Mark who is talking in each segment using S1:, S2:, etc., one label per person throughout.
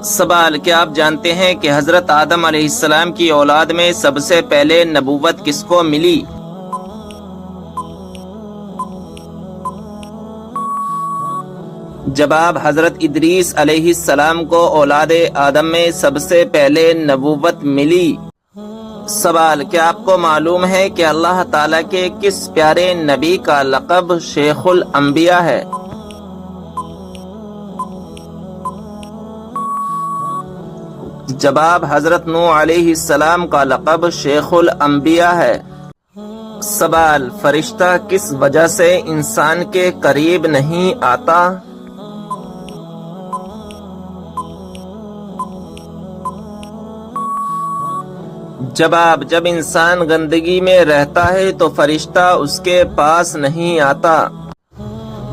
S1: سوال: کیا آپ جانتے ہیں کہ حضرت آدم علیہ السلام کی اولاد میں سب سے پہلے نبوت کس کو ملی؟ جواب: حضرت ادریس علیہ السلام کو اولاد آدم میں سب سے پہلے نبوت ملی۔ سوال: کیا آپ کو معلوم ہے کہ اللہ تعالیٰ کے کس پیارے نبی کا لقب شیخ الانبیاء ہے؟ جواب: حضرت نوح علیہ السلام کا لقب شیخ الانبیاء ہے۔ سوال: فرشتہ کس وجہ سے انسان کے قریب نہیں آتا؟ جواب: جب انسان گندگی میں رہتا ہے تو فرشتہ اس کے پاس نہیں آتا۔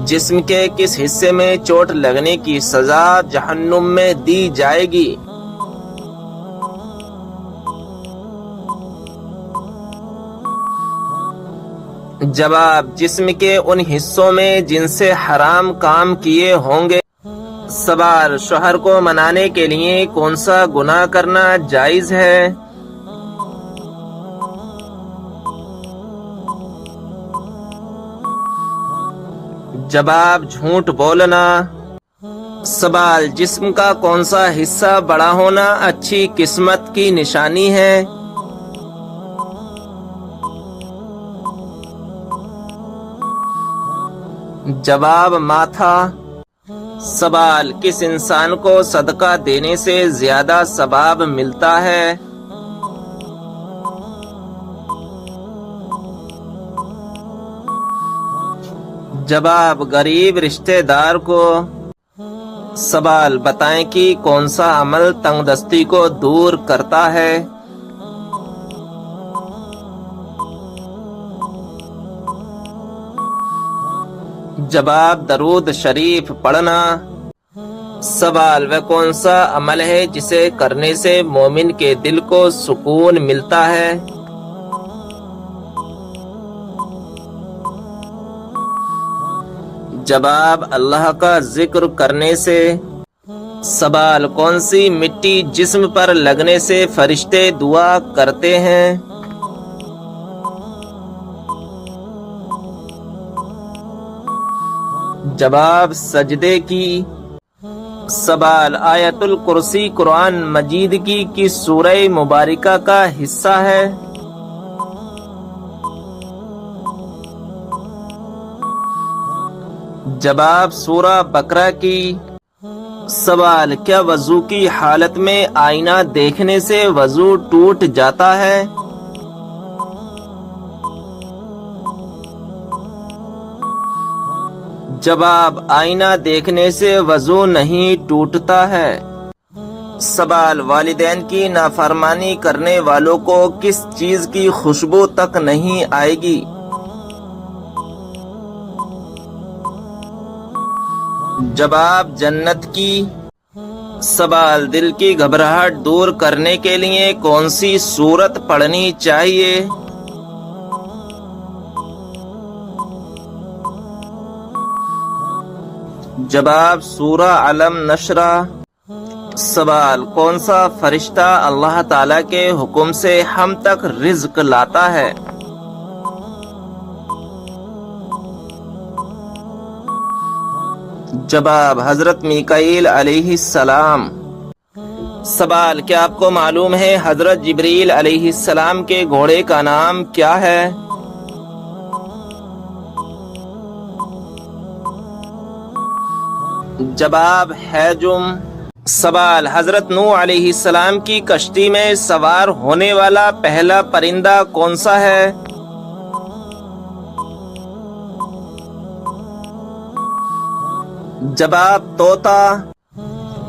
S1: جسم کے کس حصے میں چوٹ لگنے کی سزا جہنم میں دی جائے گی؟ جواب: جسم کے ان حصوں میں جن سے حرام کام کیے ہوں گے۔ سوال: شوہر کو منانے کے لیے کون سا گناہ کرنا جائز ہے؟ جواب: جھوٹ بولنا۔ سوال: جسم کا کون سا حصہ بڑا ہونا اچھی قسمت کی نشانی ہے؟ جواب: ماتھا۔ سوال: کس انسان کو صدقہ دینے سے زیادہ ثواب ملتا ہے؟ جواب: غریب رشتہ دار کو۔ سوال: بتائیں کہ کون سا عمل تنگ دستی کو دور کرتا ہے؟ جواب: درود شریف پڑھنا۔ سوال: وہ کون سا عمل ہے جسے کرنے سے مومن کے دل کو سکون ملتا ہے؟ جواب: اللہ کا ذکر کرنے سے۔ سوال: کون سی مٹی جسم پر لگنے سے فرشتے دعا کرتے ہیں؟ جواب: سجدے کی۔ سوال: آیت الکرسی قرآن مجید کی کس سورہ مبارکہ کا حصہ ہے؟ جواب: سورہ بقرہ کی۔ سوال: کیا وضو کی حالت میں آئینہ دیکھنے سے وضو ٹوٹ جاتا ہے؟ جواب: آئینہ دیکھنے سے وضو نہیں ٹوٹتا ہے۔ سوال: والدین کی نافرمانی کرنے والوں کو کس چیز کی خوشبو تک نہیں آئے گی؟ جواب: جنت کی۔ سوال: دل کی گھبراہٹ دور کرنے کے لیے کون سی سورت پڑھنی چاہیے؟ جواب: سورہ علم نشرہ۔ سوال: کون سا فرشتہ اللہ تعالیٰ کے حکم سے ہم تک رزق لاتا ہے؟ جواب: حضرت میکائیل علیہ السلام۔ سوال: کیا آپ کو معلوم ہے حضرت جبریل علیہ السلام کے گھوڑے کا نام کیا ہے؟ جواب: حجم۔ سوال: حضرت نوح علیہ السلام کی کشتی میں سوار ہونے والا پہلا پرندہ کون سا ہے؟ جواب: طوطا۔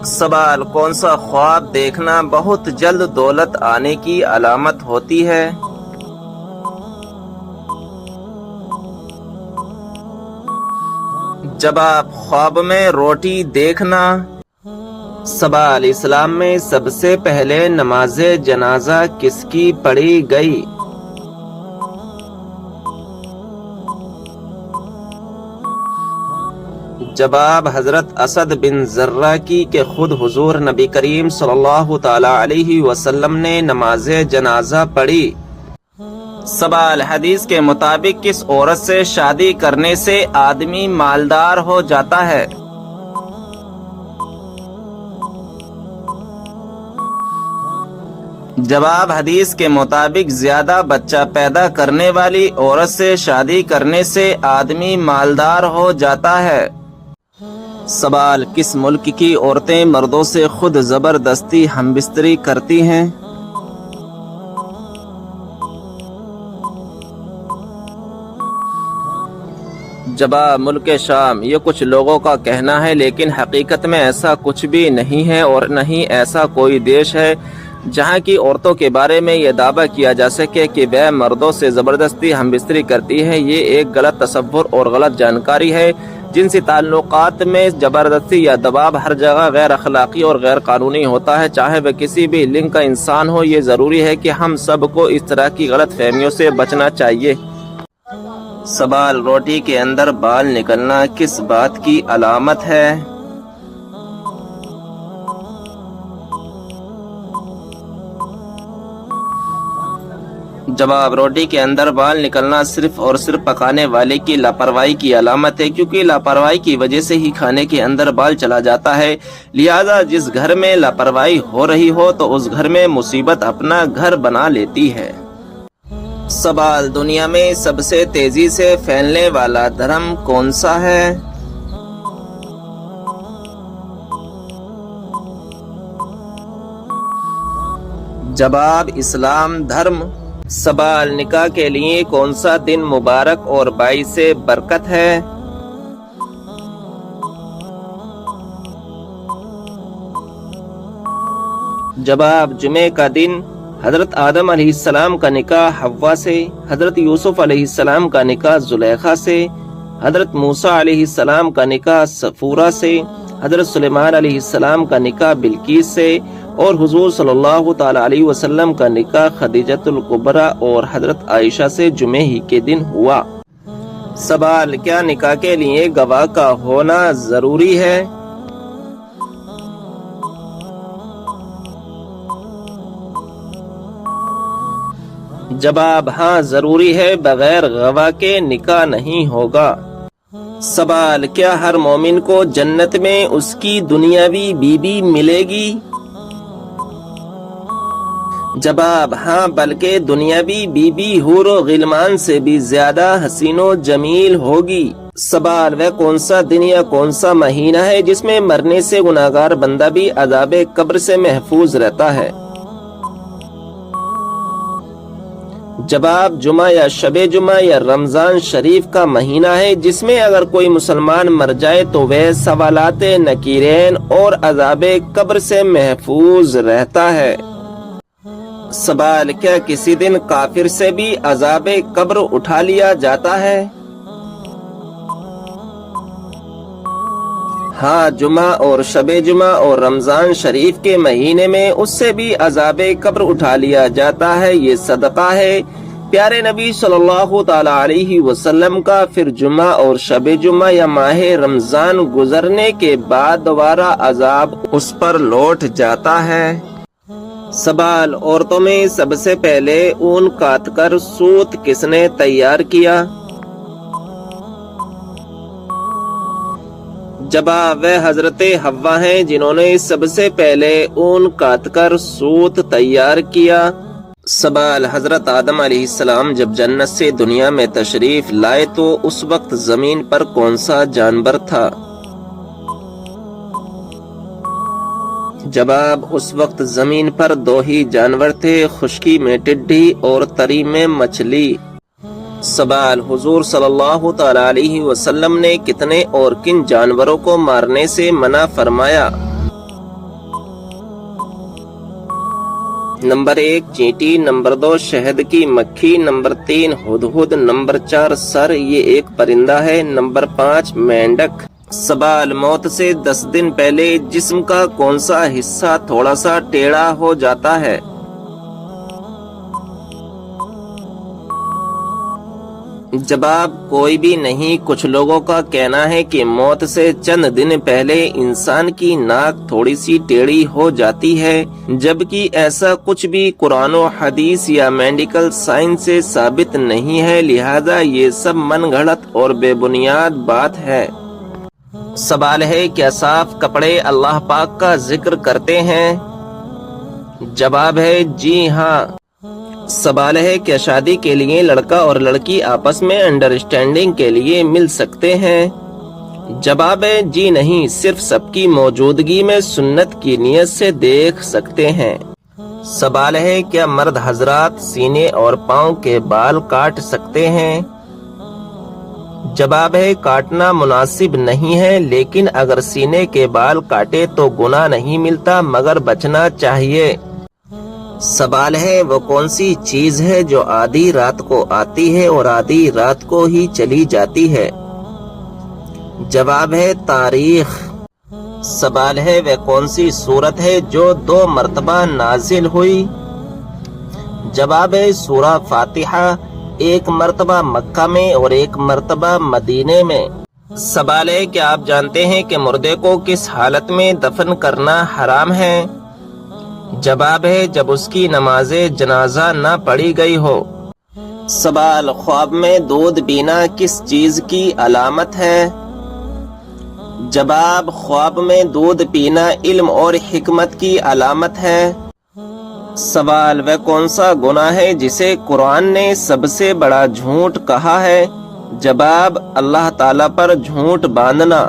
S1: سوال: کون سا خواب دیکھنا بہت جلد دولت آنے کی علامت ہوتی ہے؟ جواب: خواب میں روٹی دیکھنا۔ سوال: اسلام میں سب سے پہلے نماز جنازہ کس کی پڑھی گئی؟ جواب حضرت اسد بن زرہ کی کہ خود حضور نبی کریم صلی اللہ تعالی علیہ وسلم نے نماز جنازہ پڑھی۔ سوال، حدیث کے مطابق کس عورت سے شادی کرنے سے آدمی مالدار ہو جاتا ہے؟ جواب، حدیث کے مطابق زیادہ بچہ پیدا کرنے والی عورت سے شادی کرنے سے آدمی مالدار ہو جاتا ہے۔ سوال، کس ملک کی عورتیں مردوں سے خود زبردستی ہم بستری کرتی ہیں؟ جواب، ملک شام۔ یہ کچھ لوگوں کا کہنا ہے لیکن حقیقت میں ایسا کچھ بھی نہیں ہے، اور نہ ہی ایسا کوئی دیش ہے جہاں کی عورتوں کے بارے میں یہ دعویٰ کیا جا سکے کہ وہ مردوں سے زبردستی ہم بستری کرتی ہے۔ یہ ایک غلط تصور اور غلط جانکاری ہے۔ جنسی تعلقات میں زبردستی یا دباؤ ہر جگہ غیر اخلاقی اور غیر قانونی ہوتا ہے، چاہے وہ کسی بھی لنگ کا انسان ہو۔ یہ ضروری ہے کہ ہم سب کو اس طرح کی غلط فہمیوں سے بچنا چاہیے۔ سوال، روٹی کے اندر بال نکلنا کس بات کی علامت ہے؟ جواب، روٹی کے اندر بال نکلنا صرف اور صرف پکانے والے کی لاپرواہی کی علامت ہے، کیونکہ لاپرواہی کی وجہ سے ہی کھانے کے اندر بال چلا جاتا ہے۔ لہذا جس گھر میں لاپرواہی ہو رہی ہو تو اس گھر میں مصیبت اپنا گھر بنا لیتی ہے۔ سوال، دنیا میں سب سے تیزی سے پھیلنے والا دھرم کون سا ہے؟ جواب، اسلام دھرم۔ سوال، نکاح کے لیے کون سا دن مبارک اور باعث برکت ہے؟ جواب، جمعے کا دن۔ حضرت آدم علیہ السلام کا نکاح حوا سے، حضرت یوسف علیہ السلام کا نکاح زلیخا سے، حضرت موسیٰ علیہ السلام کا نکاح صفورہ سے، حضرت سلیمان علیہ السلام کا نکاح بلقیس سے، اور حضور صلی اللہ تعالی علیہ وسلم کا نکاح خدیجۃ الکبریٰ اور حضرت عائشہ سے جمعے ہی کے دن ہوا۔ سوال، کیا نکاح کے لیے گواہ کا ہونا ضروری ہے؟ جواب، ہاں ضروری ہے، بغیر گواہ کے نکاح نہیں ہوگا۔ سوال، کیا ہر مومن کو جنت میں اس کی دنیاوی بیوی ملے گی؟ جواب، ہاں، بلکہ دنیاوی بیوی حور و غلمان سے بھی زیادہ حسین و جمیل ہوگی۔ سوال، وہ کون سا دن یا کون سا مہینہ ہے جس میں مرنے سے گناہگار بندہ بھی عذاب قبر سے محفوظ رہتا ہے؟ جواب، جمعہ یا شب جمعہ یا رمضان شریف کا مہینہ ہے، جس میں اگر کوئی مسلمان مر جائے تو وہ سوالات نکیرین اور عذاب قبر سے محفوظ رہتا ہے۔ سوال، کیا کسی دن کافر سے بھی عذاب قبر اٹھا لیا جاتا ہے؟ ہاں، جمعہ اور شب جمعہ اور رمضان شریف کے مہینے میں اس سے بھی عذاب قبر اٹھا لیا جاتا ہے۔ یہ صدقہ ہے پیارے نبی صلی اللہ تعالی علیہ وسلم کا۔ پھر جمعہ اور شب جمعہ یا ماہ رمضان گزرنے کے بعد دوبارہ عذاب اس پر لوٹ جاتا ہے۔ سوال، عورتوں میں سب سے پہلے اون کاٹ کر سوت کس نے تیار کیا؟ جواب، وہ حضرت حوا ہیں جنہوں نے سب سے پہلے اون کاٹ کر سوت تیار کیا۔ سوال، حضرت آدم علیہ السلام جب جنت سے دنیا میں تشریف لائے تو اس وقت زمین پر کون سا جانور تھا؟ جواب، اس وقت زمین پر دو ہی جانور تھے، خشکی میں ٹڈی اور تری میں مچھلی۔ سوال، حضور صلی اللہ تعالی علیہ وسلم نے کتنے اور کن جانوروں کو مارنے سے منع فرمایا؟ نمبر 1 چینٹی، نمبر 2 شہد کی مکھی، نمبر 3 ہدہد، نمبر 4 سر، یہ ایک پرندہ ہے، نمبر 5 مینڈک۔ سوال، موت سے 10 دن پہلے جسم کا کون سا حصہ تھوڑا سا ٹیڑھا ہو جاتا ہے؟ جواب کوئی بھی نہیں۔ کچھ لوگوں کا کہنا ہے کہ موت سے چند دن پہلے انسان کی ناک تھوڑی سی ٹیڑھی ہو جاتی ہے، جبکہ ایسا کچھ بھی قرآن و حدیث یا میڈیکل سائنس سے ثابت نہیں ہے، لہذا یہ سب من گھڑت اور بے بنیاد بات ہے۔ سوال ہے، کیا صاف کپڑے اللہ پاک کا ذکر کرتے ہیں؟ جواب ہے جی ہاں۔ سوال ہے، کیا شادی کے لیے لڑکا اور لڑکی آپس میں انڈرسٹینڈنگ کے لیے مل سکتے ہیں؟ جواب ہے جی نہیں، صرف سب کی موجودگی میں سنت کی نیت سے دیکھ سکتے ہیں۔ سوال ہے، کیا مرد حضرات سینے اور پاؤں کے بال کاٹ سکتے ہیں؟ جواب ہے کاٹنا مناسب نہیں ہے، لیکن اگر سینے کے بال کاٹے تو گناہ نہیں ملتا، مگر بچنا چاہیے۔ سوال ہے، وہ کون سی چیز ہے جو آدھی رات کو آتی ہے اور آدھی رات کو ہی چلی جاتی ہے؟ جواب ہے تاریخ۔ سوال ہے، وہ کون سی سورت ہے جو 2 مرتبہ نازل ہوئی؟ جواب ہے سورہ فاتحہ، 1 مرتبہ مکہ میں اور 1 مرتبہ مدینے میں۔ سوال ہے، کیا آپ جانتے ہیں کہ مردے کو کس حالت میں دفن کرنا حرام ہے؟ جواب ہے جب اس کی نماز جنازہ نہ پڑھی گئی ہو۔ سوال، خواب میں دودھ پینا کس چیز کی علامت ہے؟ جواب، خواب میں دودھ پینا علم اور حکمت کی علامت ہے۔ سوال، وہ کون سا گناہ ہے جسے قرآن نے سب سے بڑا جھوٹ کہا ہے؟ جواب، اللہ تعالیٰ پر جھوٹ باندھنا۔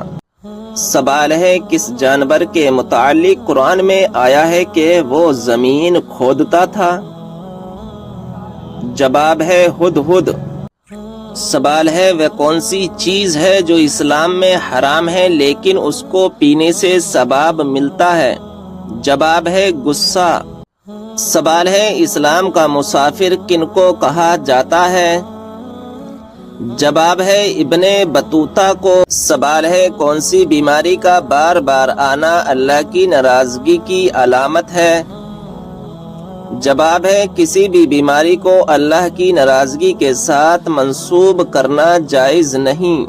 S1: سوال ہے، کس جانور کے متعلق قرآن میں آیا ہے کہ وہ زمین کھودتا تھا؟ جواب ہے ہدہد۔ سوال ہے، وہ کون سی چیز ہے جو اسلام میں حرام ہے لیکن اس کو پینے سے ثواب ملتا ہے؟ جواب ہے غصہ۔ سوال ہے، اسلام کا مسافر کن کو کہا جاتا ہے؟ جواب ہے ابن بطوطہ کو۔ سوال ہے، کون سی بیماری کا بار بار آنا اللہ کی ناراضگی کی علامت ہے؟ جواب ہے کسی بھی بیماری کو اللہ کی ناراضگی کے ساتھ منسوب کرنا جائز نہیں۔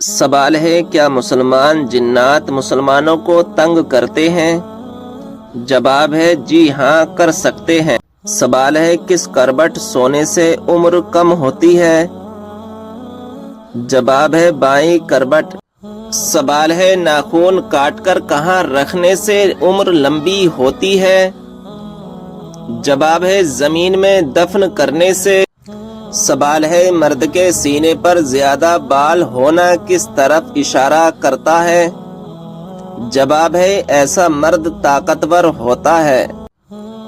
S1: سوال ہے، کیا مسلمان جنات مسلمانوں کو تنگ کرتے ہیں؟ جواب ہے جی ہاں، کر سکتے ہیں۔ سوال ہے، کس کربٹ سونے سے عمر کم ہوتی ہے؟ جواب ہے بائیں کربٹ۔ سوال ہے، ناخن کاٹ کر کہاں رکھنے سے عمر لمبی ہوتی ہے؟ جواب ہے زمین میں دفن کرنے سے۔ سوال ہے، مرد کے سینے پر زیادہ بال ہونا کس طرف اشارہ کرتا ہے؟ جواب ہے ایسا مرد طاقتور ہوتا ہے۔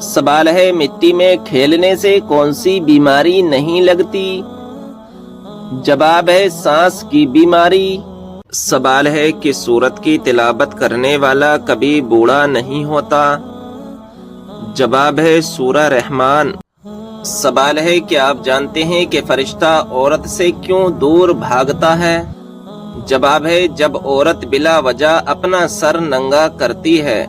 S1: سوال ہے، مٹی میں کھیلنے سے کون سی بیماری نہیں لگتی؟ جواب ہے سانس کی بیماری۔ سوال ہے کہ سورت کی تلاوت کرنے والا کبھی بوڑھا نہیں ہوتا؟ جواب ہے سورہ رحمان۔ سوال ہے کہ آپ جانتے ہیں کہ فرشتہ عورت سے کیوں دور بھاگتا ہے؟ جواب ہے جب عورت بلا وجہ اپنا سر ننگا کرتی ہے۔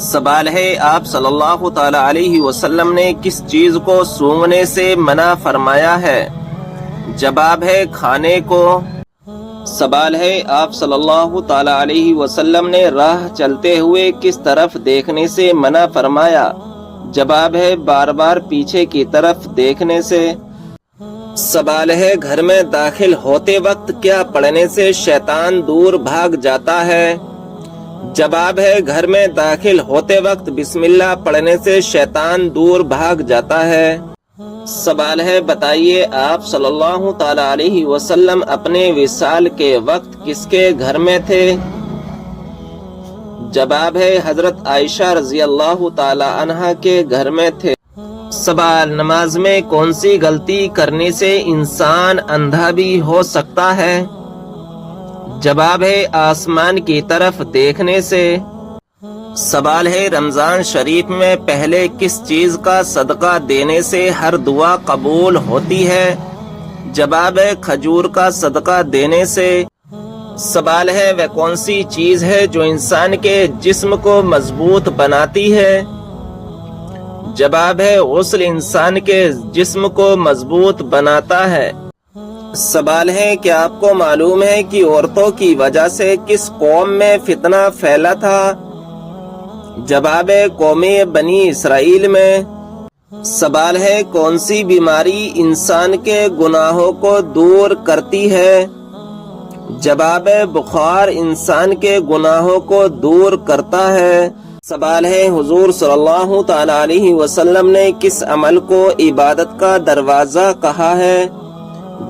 S1: سوال ہے، آپ صلی اللہ تعالی علیہ وسلم نے کس چیز کو سونگھنے سے منع فرمایا ہے؟ جواب ہے کھانے کو۔ سوال ہے، آپ صلی اللہ تعالی علیہ وسلم نے راہ چلتے ہوئے کس طرف دیکھنے سے منع فرمایا؟ جواب ہے بار بار پیچھے کی طرف دیکھنے سے۔ سوال ہے، گھر میں داخل ہوتے وقت کیا پڑھنے سے شیطان دور بھاگ جاتا ہے؟ جواب ہے گھر میں داخل ہوتے وقت بسم اللہ پڑھنے سے شیطان دور بھاگ جاتا ہے۔ سوال ہے، بتائیے آپ صلی اللہ تعالی علیہ وسلم اپنے وصال کے وقت کس کے گھر میں تھے؟ جواب ہے حضرت عائشہ رضی اللہ تعالی عنہا کے گھر میں تھے۔ سوال، نماز میں کون سی غلطی کرنے سے انسان اندھا بھی ہو سکتا ہے؟ جواب ہے آسمان کی طرف دیکھنے سے۔ سوال ہے، رمضان شریف میں پہلے کس چیز کا صدقہ دینے سے ہر دعا قبول ہوتی ہے؟ جواب ہے کھجور کا صدقہ دینے سے۔ سوال ہے، وہ کون سی چیز ہے جو انسان کے جسم کو مضبوط بناتی ہے؟ جواب ہے غسل انسان کے جسم کو مضبوط بناتا ہے۔ سوال ہے کہ آپ کو معلوم ہے کہ عورتوں کی وجہ سے کس قوم میں فتنہ پھیلا تھا؟ جواب ہے قوم بنی اسرائیل میں۔ سوال ہے کون سی بیماری انسان کے گناہوں کو دور کرتی ہے؟ جواب ہے بخار انسان کے گناہوں کو دور کرتا ہے۔ سوال ہے حضور صلی اللہ تعالی علیہ وسلم نے کس عمل کو عبادت کا دروازہ کہا ہے؟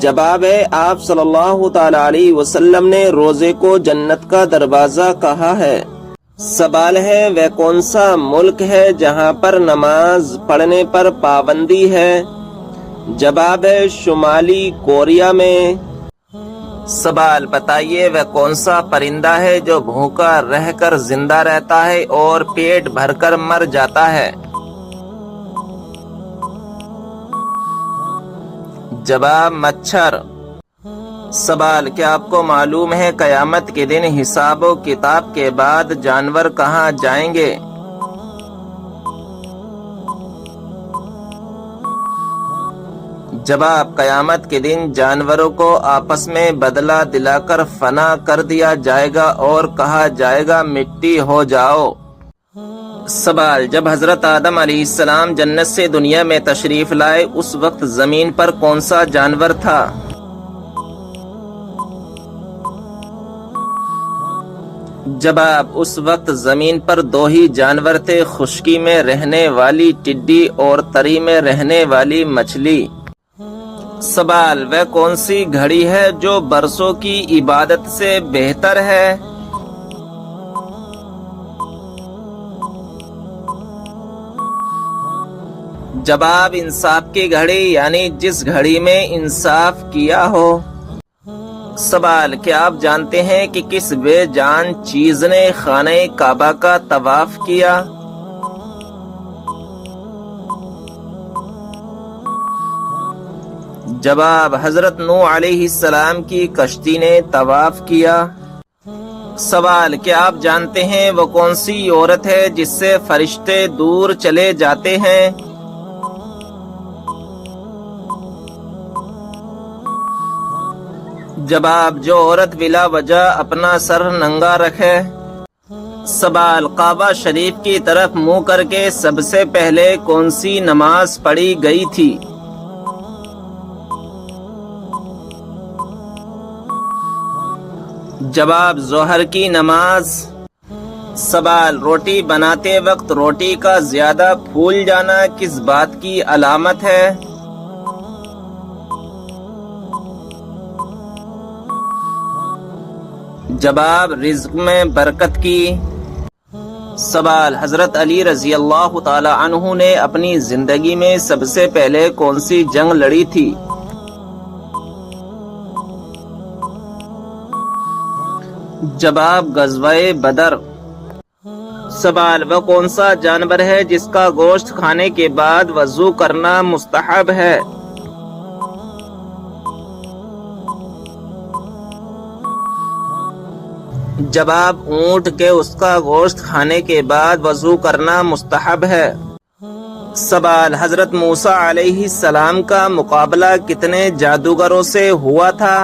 S1: جواب ہے آپ صلی اللہ تعالی علیہ وسلم نے روزے کو جنت کا دروازہ کہا ہے۔ سوال ہے وہ کون سا ملک ہے جہاں پر نماز پڑھنے پر پابندی ہے؟ جواب ہے شمالی کوریا میں۔ سوال بتائیے وہ کون سا پرندہ ہے جو بھوکا رہ کر زندہ رہتا ہے اور پیٹ بھر کر مر جاتا ہے؟ جواب مچھر۔ سوال کیا آپ کو معلوم ہے قیامت کے دن حساب و کتاب کے بعد جانور کہاں جائیں گے؟ جواب قیامت کے دن جانوروں کو آپس میں بدلہ دلا کر فنا کر دیا جائے گا اور کہا جائے گا مٹی ہو جاؤ۔ سوال جب حضرت آدم علیہ السلام جنت سے دنیا میں تشریف لائے اس وقت زمین پر کون سا جانور تھا؟ جواب اس وقت زمین پر دو ہی جانور تھے، خشکی میں رہنے والی ٹڈی اور تری میں رہنے والی مچھلی۔ سوال وہ کون سی گھڑی ہے جو برسوں کی عبادت سے بہتر ہے؟ جواب انصاف کی گھڑی، یعنی جس گھڑی میں انصاف کیا ہو۔ سوال کیا آپ جانتے ہیں کہ کس بے جان چیز نے خانہ کعبہ کا طواف کیا؟ جواب حضرت نوح علیہ السلام کی کشتی نے طواف کیا۔ سوال کیا آپ جانتے ہیں وہ کون سی عورت ہے جس سے فرشتے دور چلے جاتے ہیں؟ جواب جو عورت بلا وجہ اپنا سر ننگا رکھے۔ سوال کعبہ شریف کی طرف منہ کر کے سب سے پہلے کون سی نماز پڑھی گئی تھی؟ جواب ظہر کی نماز۔ سوال روٹی بناتے وقت روٹی کا زیادہ پھول جانا کس بات کی علامت ہے؟ جواب رزق میں برکت کی۔ سوال حضرت علی رضی اللہ تعالی عنہ نے اپنی زندگی میں سب سے پہلے کون سی جنگ لڑی تھی؟ جواب غزوہ بدر۔ سوال وہ کون سا جانور ہے جس کا گوشت کھانے کے بعد وضو کرنا مستحب ہے؟ جواب اونٹ کے اس کا گوشت کھانے کے بعد وضو کرنا مستحب ہے۔ سوال حضرت موسیٰ علیہ السلام کا مقابلہ کتنے جادوگروں سے ہوا تھا؟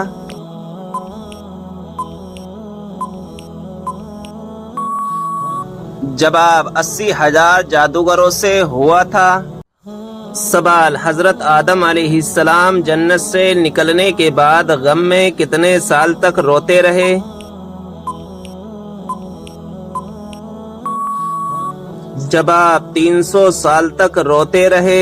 S1: جواب 80,000 جادوگروں سے ہوا تھا۔ سوال حضرت آدم علیہ السلام جنت سے نکلنے کے بعد غم میں کتنے سال تک روتے رہے؟ جواب 300 سال تک روتے رہے۔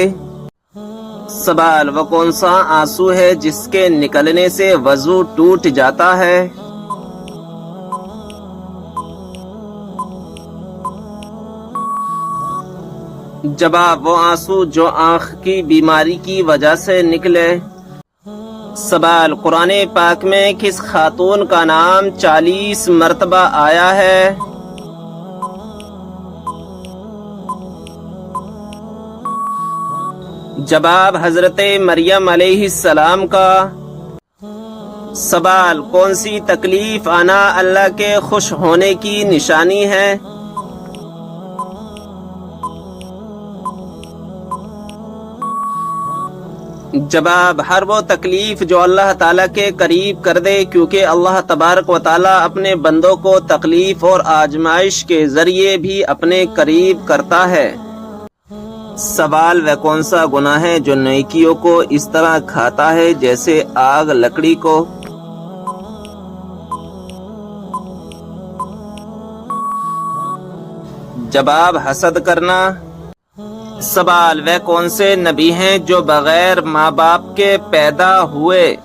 S1: سوال وہ کون سا آنسو ہے جس کے نکلنے سے وضو ٹوٹ جاتا ہے؟ جواب وہ آنسو جو آنکھ کی بیماری کی وجہ سے نکلے۔ سوال قرآن پاک میں کس خاتون کا نام 40 مرتبہ آیا ہے؟ جواب حضرت مریم علیہ السلام کا۔ سوال کون سی تکلیف آنا اللہ کے خوش ہونے کی نشانی ہے؟ جواب: ہر وہ تکلیف جو اللہ تعالیٰ کے قریب کر دے، کیونکہ اللہ تبارک و تعالیٰ اپنے بندوں کو تکلیف اور آزمائش کے ذریعے بھی اپنے قریب کرتا ہے۔ سوال: وہ کون سا گناہ ہے جو نیکیوں کو اس طرح کھاتا ہے جیسے آگ لکڑی کو؟ جواب: حسد کرنا۔ سوال: وہ کون سے نبی ہیں جو بغیر ماں باپ کے پیدا ہوئے؟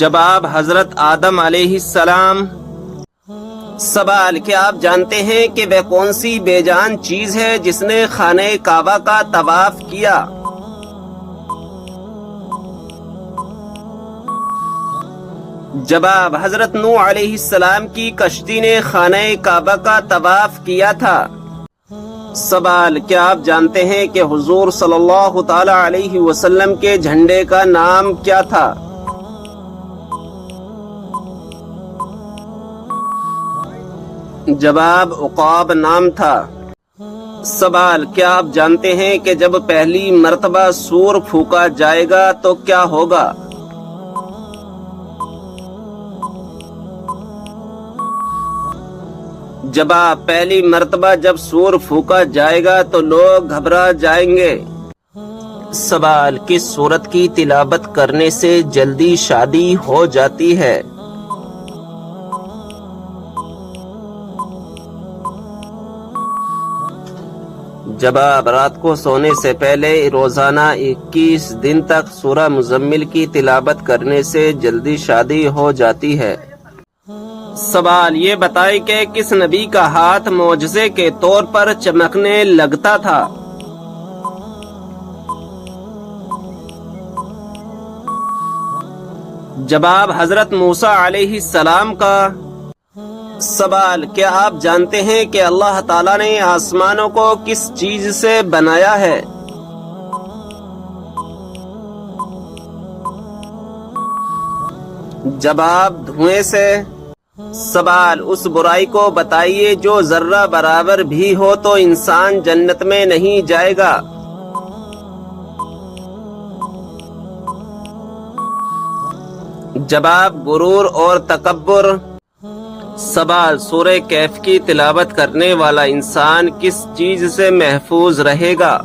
S1: جواب: حضرت آدم علیہ السلام۔ سوال: کیا آپ جانتے ہیں کہ وہ کون سی بے جان چیز ہے جس نے خانہ کعبہ کا طواف کیا؟ جواب: حضرت نوح علیہ السلام کی کشتی نے خانہ کعبہ کا طواف کیا تھا۔ سوال: کیا آپ جانتے ہیں کہ حضور صلی اللہ تعالی علیہ وسلم کے جھنڈے کا نام کیا تھا؟ جواب: عقاب نام تھا۔ سوال: کیا آپ جانتے ہیں کہ جب پہلی مرتبہ سور پھونکا جائے گا تو کیا ہوگا؟ جواب: پہلی مرتبہ جب سور پھونکا جائے گا تو لوگ گھبرا جائیں گے۔ سوال: کس سورت کی تلاوت کرنے سے جلدی شادی ہو جاتی ہے؟ جواب: رات کو سونے سے پہلے روزانہ 21 دن تک سورہ مزمل کی تلاوت کرنے سے جلدی شادی ہو جاتی ہے۔ سوال: یہ بتائیں کہ کس نبی کا ہاتھ معجزے کے طور پر چمکنے لگتا تھا؟ جواب: حضرت موسیٰ علیہ السلام کا۔ سوال: کیا آپ جانتے ہیں کہ اللہ تعالیٰ نے آسمانوں کو کس چیز سے بنایا ہے؟ جواب: دھوئیں سے۔ سوال: اس برائی کو بتائیے جو ذرہ برابر بھی ہو تو انسان جنت میں نہیں جائے گا۔ جواب: غرور اور تکبر۔ سوال: سورہ کہف کی تلاوت کرنے والا انسان کس چیز سے محفوظ رہے گا؟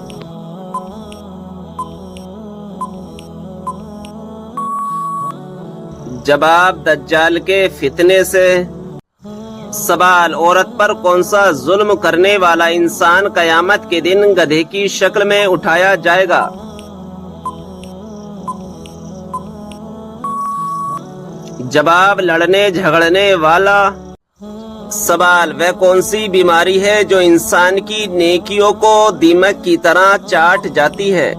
S1: جواب: دجال کے فتنے سے۔ سوال: عورت پر کون سا ظلم کرنے والا انسان قیامت کے دن گدھے کی شکل میں اٹھایا جائے گا؟ جواب: لڑنے جھگڑنے والا۔ سوال: وہ کون سی بیماری ہے جو انسان کی نیکیوں کو دیمک کی طرح چاٹ جاتی ہے؟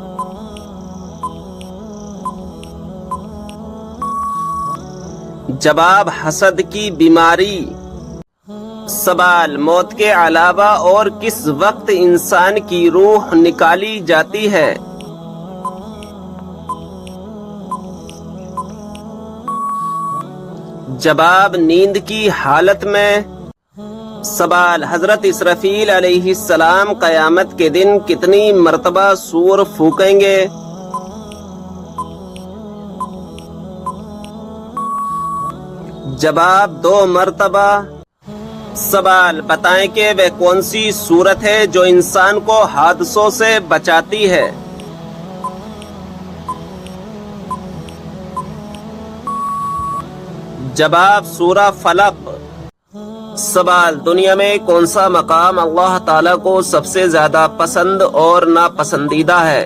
S1: جواب: حسد کی بیماری۔ سوال: موت کے علاوہ اور کس وقت انسان کی روح نکالی جاتی ہے؟ جواب: نیند کی حالت میں۔ سوال: حضرت اسرافیل علیہ السلام قیامت کے دن کتنی مرتبہ سور پھونکیں گے؟ جواب: 2 مرتبہ۔ سوال: بتائیں کہ وہ کون سی صورت ہے جو انسان کو حادثوں سے بچاتی ہے؟ جواب: سورہ فلق۔ سوال: دنیا میں کون سا مقام اللہ تعالیٰ کو سب سے زیادہ پسند اور ناپسندیدہ ہے؟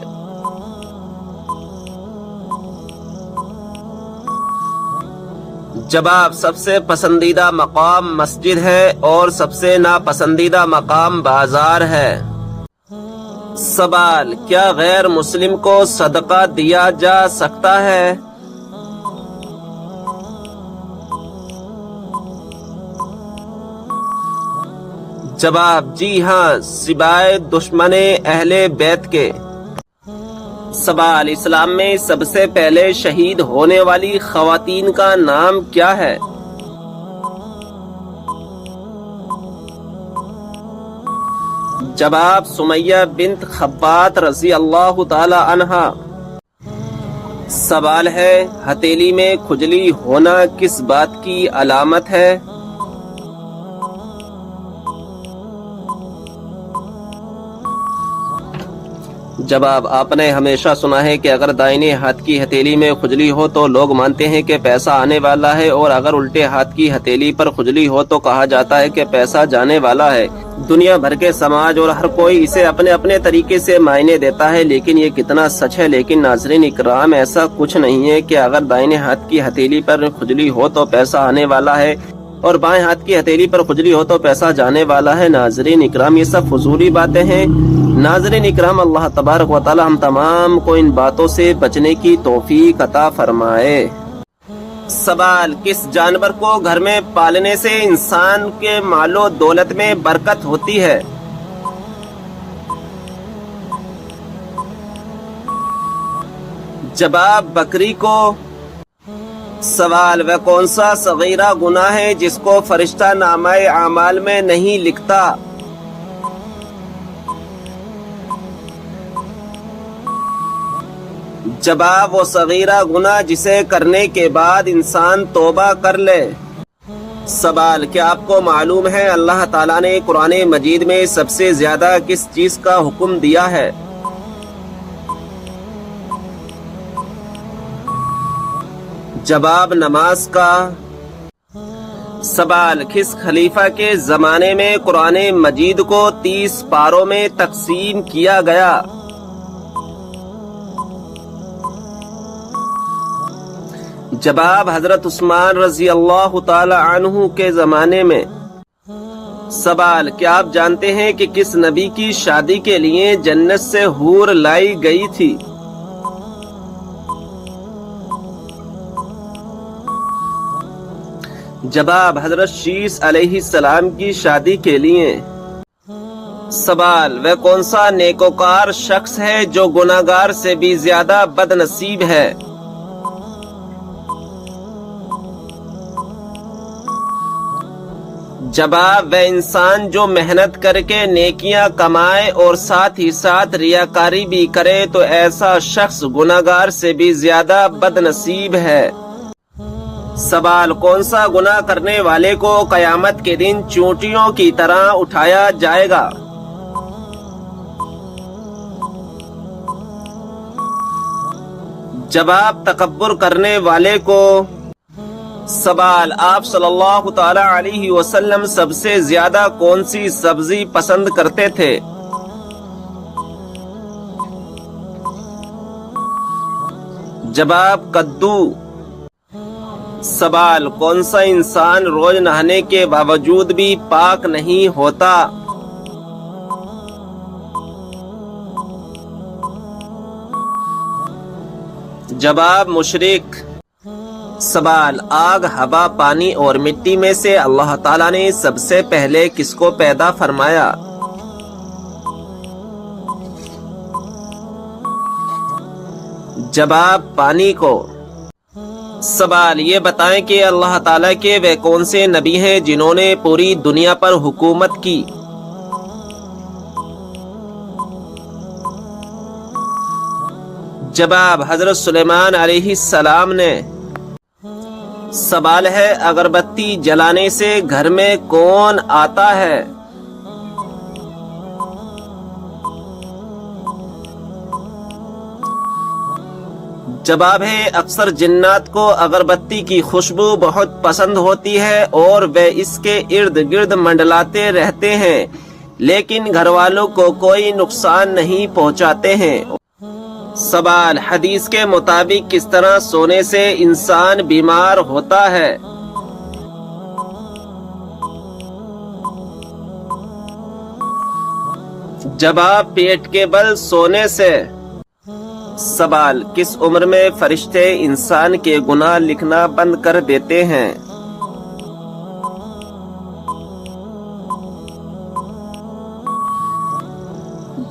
S1: جواب: سب سے پسندیدہ مقام مسجد ہے اور سب سے ناپسندیدہ مقام بازار ہے۔ سوال: کیا غیر مسلم کو صدقہ دیا جا سکتا ہے؟ جواب: جی ہاں، سوائے دشمن اہل بیت کے۔ سوال: اسلام میں سب سے پہلے شہید ہونے والی خواتین کا نام کیا ہے؟ جواب سمیہ بنت خبات رضی اللہ تعالی عنہا۔ سوال ہے ہتھیلی میں کھجلی ہونا کس بات کی علامت ہے؟ جواب آپ نے ہمیشہ سنا ہے کہ اگر دائیں ہاتھ کی ہتھیلی میں کھجلی ہو تو لوگ مانتے ہیں کہ پیسہ آنے والا ہے، اور اگر الٹے ہاتھ کی ہتھیلی پر کھجلی ہو تو کہا جاتا ہے کہ پیسہ جانے والا ہے۔ دنیا بھر کے سماج اور ہر کوئی اسے اپنے اپنے طریقے سے معنی دیتا ہے، لیکن یہ کتنا سچ ہے؟ لیکن ناظرین اکرام، ایسا کچھ نہیں ہے کہ اگر دائیں ہاتھ کی ہتھیلی پر کھجلی ہو تو پیسہ آنے والا ہے اور بائیں ہاتھ کی ہتھیلی پر کھجلی ہو تو پیسہ جانے والا ہے۔ ناظرین اکرام، یہ سب فضولی باتیں ہیں۔ ناظرین اکرام، اللہ تبارک و تعالی ہم تمام کو ان باتوں سے بچنے کی توفیق عطا فرمائے۔ سوال، کس جانور کو گھر میں پالنے سے انسان کے مال و دولت میں برکت ہوتی ہے؟ جواب بکری کو۔ سوال، وہ کون سا صغیرہ گناہ ہے جس کو فرشتہ نامہ اعمال میں نہیں لکھتا؟ جواب، وہ صغیرہ گناہ جسے کرنے کے بعد انسان توبہ کر لے۔ سوال، کیا آپ کو معلوم ہے اللہ تعالیٰ نے قرآن مجید میں سب سے زیادہ کس چیز کا حکم دیا ہے؟ جواب، نماز کا۔ سوال، کس خلیفہ کے زمانے میں قرآن مجید کو 30 پاروں میں تقسیم کیا گیا؟ جواب، حضرت عثمان رضی اللہ تعالی عنہ کے زمانے میں۔ سوال، کیا آپ جانتے ہیں کہ کس نبی کی شادی کے لیے جنت سے حور لائی گئی تھی؟ جواب، حضرت شیس علیہ السلام کی شادی کے لیے۔ سوال، وہ کون سا نیکوکار شخص ہے جو گناہگار سے بھی زیادہ بد نصیب ہے؟ جواب، وہ انسان جو محنت کر کے نیکیاں کمائے اور ساتھ ہی ساتھ ریاکاری بھی کرے تو ایسا شخص گناہگار سے بھی زیادہ بد نصیب ہے۔ سوال، کون سا گناہ کرنے والے کو قیامت کے دن چونٹیوں کی طرح اٹھایا جائے گا؟ جواب، تکبر کرنے والے کو۔ سوال، آپ صلی اللہ تعالی علیہ وسلم سب سے زیادہ کون سی سبزی پسند کرتے تھے؟ جواب، کدو۔ سوال، کون سا انسان روز نہانے کے باوجود بھی پاک نہیں ہوتا؟ جواب، مشرک۔ سوال، آگ، ہوا، پانی اور مٹی میں سے اللہ تعالیٰ نے سب سے پہلے کس کو پیدا فرمایا؟ جواب، پانی کو۔ سوال، یہ بتائیں کہ اللہ تعالیٰ کے وہ کون سے نبی ہیں جنہوں نے پوری دنیا پر حکومت کی؟ جواب، حضرت سلیمان علیہ السلام نے۔ سوال ہے، اگربتی جلانے سے گھر میں کون آتا ہے؟ جواب ہے، اکثر جنات کو اگربتی کی خوشبو بہت پسند ہوتی ہے اور وہ اس کے ارد گرد منڈلاتے رہتے ہیں، لیکن گھر والوں کو کوئی نقصان نہیں پہنچاتے ہیں۔ سوال، حدیث کے مطابق کس طرح سونے سے انسان بیمار ہوتا ہے؟ جواب، پیٹ کے بل سونے سے۔ سوال، کس عمر میں فرشتے انسان کے گناہ لکھنا بند کر دیتے ہیں؟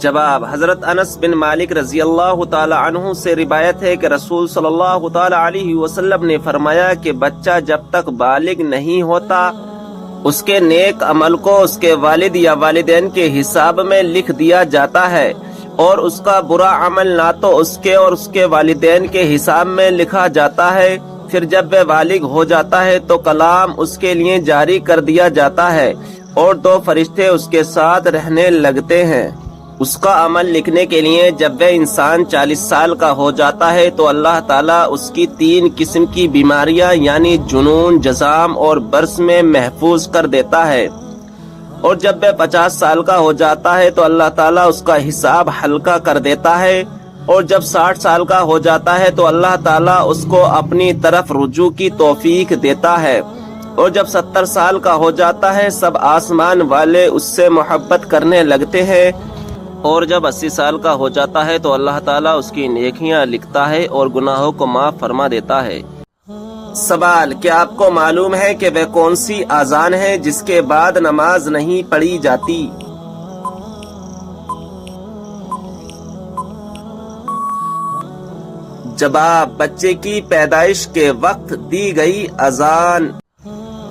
S1: جواب، حضرت انس بن مالک رضی اللہ تعالی عنہ سے روایت ہے کہ رسول صلی اللہ تعالی علیہ وسلم نے فرمایا کہ بچہ جب تک بالغ نہیں ہوتا اس کے نیک عمل کو اس کے والد یا والدین کے حساب میں لکھ دیا جاتا ہے، اور اس کا برا عمل نہ تو اس کے اور اس کے والدین کے حساب میں لکھا جاتا ہے۔ پھر جب وہ بالغ ہو جاتا ہے تو کلام اس کے لیے جاری کر دیا جاتا ہے، اور 2 فرشتے اس کے ساتھ رہنے لگتے ہیں اس کا عمل لکھنے کے لیے۔ جب وہ انسان 40 سال کا ہو جاتا ہے تو اللہ تعالیٰ اس کی 3 قسم کی بیماریاں یعنی جنون، جذام اور برس میں محفوظ کر دیتا ہے، اور جب وہ 50 سال کا ہو جاتا ہے تو اللہ تعالیٰ اس کا حساب ہلکا کر دیتا ہے، اور جب 60 سال کا ہو جاتا ہے تو اللہ تعالیٰ اس کو اپنی طرف رجوع کی توفیق دیتا ہے، اور جب 70 سال کا ہو جاتا ہے سب آسمان والے اس سے محبت کرنے لگتے ہیں، اور جب 80 سال کا ہو جاتا ہے تو اللہ تعالیٰ اس کی نیکیاں لکھتا ہے اور گناہوں کو معاف فرما دیتا ہے۔ سوال: کیا آپ کو معلوم ہے کہ وہ کون سی اذان ہے جس کے بعد نماز نہیں پڑھی جاتی؟ جواب: بچے کی پیدائش کے وقت دی گئی اذان۔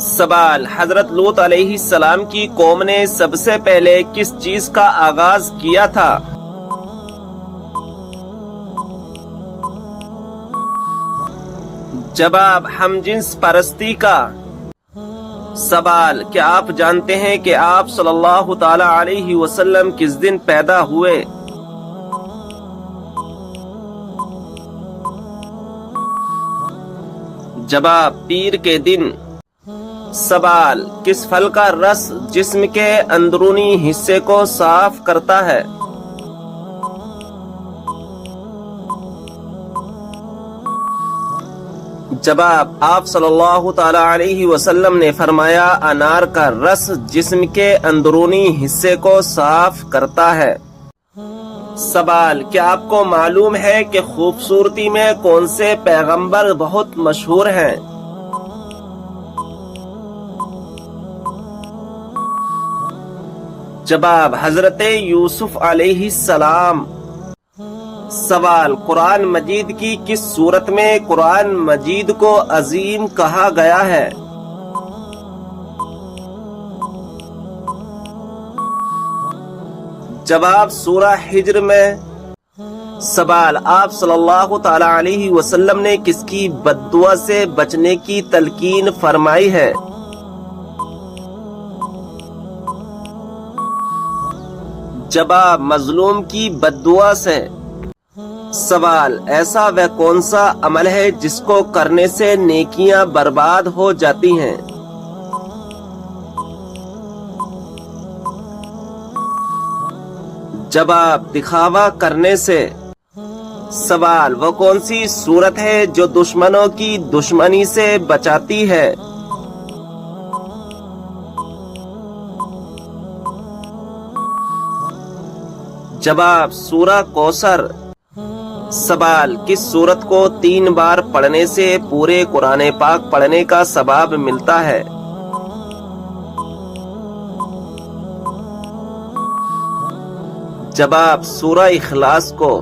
S1: سوال: حضرت لوط علیہ السلام کی قوم نے سب سے پہلے کس چیز کا آغاز کیا تھا؟ جواب: ہم جنس پرستی کا۔ سوال: کیا آپ جانتے ہیں کہ آپ صلی اللہ تعالی علیہ وسلم کس دن پیدا ہوئے؟ جواب: پیر کے دن۔ سوال: کس پھل کا رس جسم کے اندرونی حصے کو صاف کرتا ہے؟ جواب: آپ صلی اللہ تعالی علیہ وسلم نے فرمایا انار کا رس جسم کے اندرونی حصے کو صاف کرتا ہے۔ سوال: کیا آپ کو معلوم ہے کہ خوبصورتی میں کون سے پیغمبر بہت مشہور ہیں؟ جواب: حضرت یوسف علیہ السلام۔ سوال: قرآن مجید کی کس صورت میں قرآن مجید کو عظیم کہا گیا ہے؟ جواب: سورہ ہجر میں۔ سوال: آپ صلی اللہ تعالی علیہ وسلم نے کس کی بد دعا سے بچنے کی تلقین فرمائی ہے؟ جواب: مظلوم کی بد دعا سے۔ سوال: ایسا وہ کون سا عمل ہے جس کو کرنے سے نیکیاں برباد ہو جاتی ہیں؟ جواب: دکھاوا کرنے سے۔ سوال: وہ کون سی صورت ہے جو دشمنوں کی دشمنی سے بچاتی ہے؟ جواب: سورہ کوثر۔ سوال: کس سورت کو 3 بار پڑھنے سے پورے قرآن پاک پڑھنے کا ثواب ملتا ہے؟ جواب: سورہ اخلاص کو۔